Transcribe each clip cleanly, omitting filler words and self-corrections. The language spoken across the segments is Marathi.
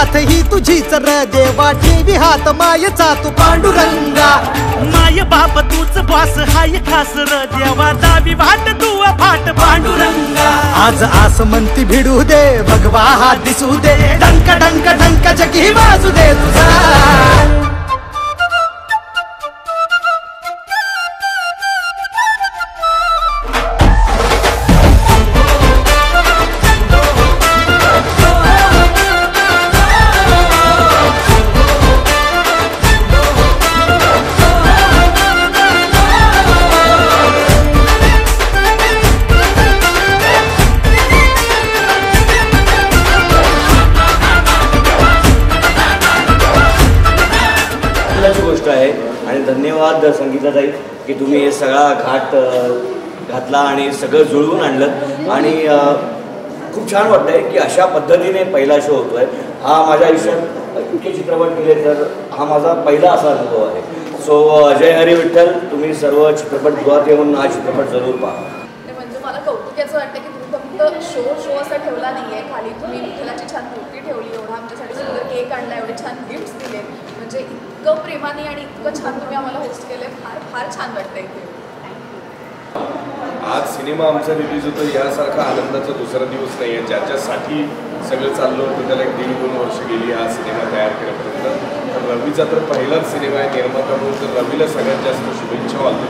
साथ ही तुझीच र देवा ठेवी हात मायेचा तू पांडुरंगा माय बाप तूच बॉस हाय खास र देवा दावी वाट तू फाट पांडुरंगा आज आसमंती भिडू दे भगवा हा दिसू दे डंक डंक डंक जगी वाजू दे तुझा गोष्ट आहे आणि धन्यवाद संगीताताई की तुम्ही हे सगळा घाट घातला आणि सगळं जुळवून आणलं आणि खूप छान वाटतंय की अशा पद्धतीने पहिला शो होतोय. हा माझ्या आयुष्यात इतके चित्रपट केले तर हा माझा पहिला असा अनुभव आहे. सो जय हरी विठ्ठल. तुम्ही सर्व चित्रपटगृहात येऊन हा चित्रपट जरूर पहा. म्हणजे मला कौतुक याचं वाटतं की तुम्ही फक्त शो असा ठेवला नाहीये, खाली तुम्ही विठ्ठलाची छान मूर्ती ठेवली, एवढा आमच्यासाठी सुंदर केक आणला, एवढे छान गिफ्ट्स दिले, म्हणजे इतकं प्रेमाने आणि इतकं छान तुम्ही आम्हाला होस्ट केले. फार फार छान वाटतं इथे. आज सिनेमा आमचा रिलीज होतो यासारखा आनंदाचा दुसरा दिवस नाही आहे. ज्याच्यासाठी सगळं चाललं होतं त्याला 1.5-2 वर्ष गेली हा सिनेमा तयार केल्यापर्यंत. तर रवीचा तर पहिलाच सिनेमा आहे निर्माता म्हणून, तर रवीला सगळ्यात जास्त शुभेच्छा वाटतो.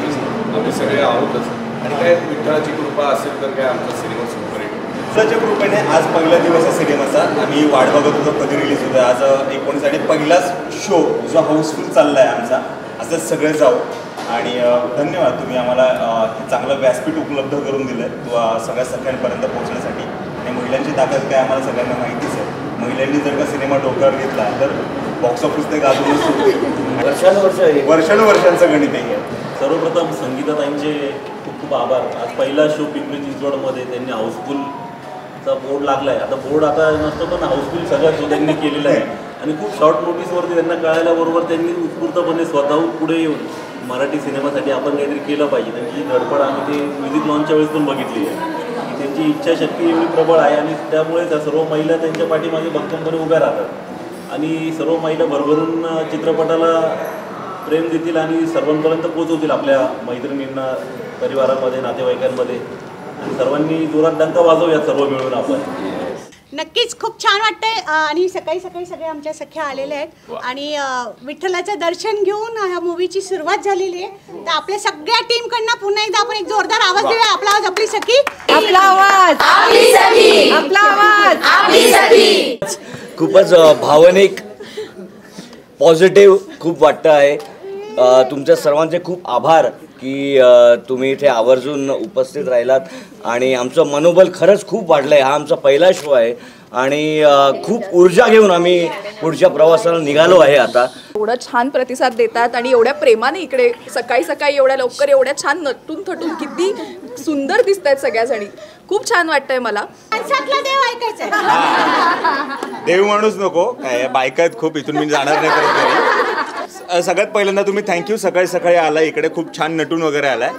आम्ही सगळे आहोतच आणि काय विठ्ठलाची कृपा असेल तर काय आमचा सिनेमा सुपरहिट. विठ्ठलाच्या कृपेने आज पहिला दिवस आहे सिनेमाचा. आम्ही वाट बघत होतो कधी रिलीज होतो. आज 19 पहिलाच शो जो हाऊसफुल चालला आहे आमचा. असंच सगळे जाऊ आणि धन्यवाद तुम्ही आम्हाला हे चांगलं व्यासपीठ उपलब्ध करून दिलं आहे सगळ्या सगळ्यांपर्यंत पोहोचण्यासाठी. आणि महिलांची ताकद काय आम्हाला सगळ्यांना माहितीच आहे. महिलांनी जर का सिनेमा डोक्यावर घेतला तर बॉक्स ऑफिस ते गाजूनच वर्षानुवर्षांचं गणित आहे. सर्वप्रथम संगीताताईंचे खूप खूप आभार. आज पहिला शो पिंपरी चिंचवडमध्ये त्यांनी हाऊसफुलचा बोर्ड लागला आहे. आता बोर्ड आता नसतो पण हाऊसफुल सगळा शो त्यांनी केलेला आहे आणि खूप शॉर्ट नोटीसवरती त्यांना कळाल्याबरोबर त्यांनी उत्स्फूर्तपणे स्वतःहून पुढे येऊन मराठी सिनेमासाठी आपण काहीतरी केलं पाहिजे. त्यांची धडपड आम्ही ते म्युझिक लॉन्चच्या वेळेस पण बघितली आहे. त्यांची इच्छाशक्ती एवढी प्रबळ आहे आणि त्यामुळे त्या सर्व महिला त्यांच्या पाठीमागे भक्कमपणे उभ्या राहतात आणि सर्व महिला भरभरून चित्रपटाला प्रेम देतील आणि सर्वांपर्यंत पोहोचवतील आपल्या मैत्रिणींना, परिवारामध्ये, नातेवाईकांमध्ये आणि सर्वांनी जोरात डंका वाजवूयात सर्व मिळून आपण. नक्कीच खूप छान वाटतंय आणि सकाळी सकाळी सगळे आमच्या सख्या आलेले आहेत आणि विठ्ठलाचं दर्शन घेऊन ह्या मूवीची सुरुवात झालेली आहे. तर आपल्या सगळ्या टीमकडनं पुन्हा एकदा आपण एक जोरदार आवाज देऊया. आपला आवाज आपली सखी, आपला आवाज आपली सखी, आपला आवाज आपली सखी. खूपच भावनिक पॉझिटिव्ह खूप वाटतं आहे. तुमच्या सर्वांचे खूप आभार की तुम्ही इथे आवर्जून उपस्थित राहिलात आणि आमचं मनोबल खरंच खूप वाढलं आहे. हा आमचा पहिला शो आहे आणि खूप ऊर्जा घेऊन आम्ही पुढच्या प्रवासाला निघालो आहे. आता एवढं छान प्रतिसाद देतात आणि एवढ्या प्रेमाने इकडे सकाळी सकाळी एवढ्या लवकर एवढ्या छान नटून थटून किती सुंदर दिसत आहेत सगळ्याजणी. खूप छान वाटतंय मला. देव ऐकायचं देव माणूस नको काय बायका आहेत खूप. इथून मी जाणार नाही परत घरी. सगळ्यात पहिल्यांदा तुम्ही थँक्यू. सकाळी सकाळी आला इकडे, खूप छान नटून वगैरे आलाय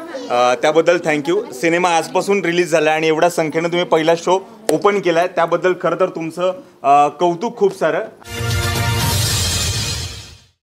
त्याबद्दल थँक्यू. सिनेमा आजपासून रिलीज झाला आणि एवढ्या संख्येनं तुम्ही पहिला शो ओपन केलाय त्याबद्दल खरं तर तुमचं कौतुक खूप सारं.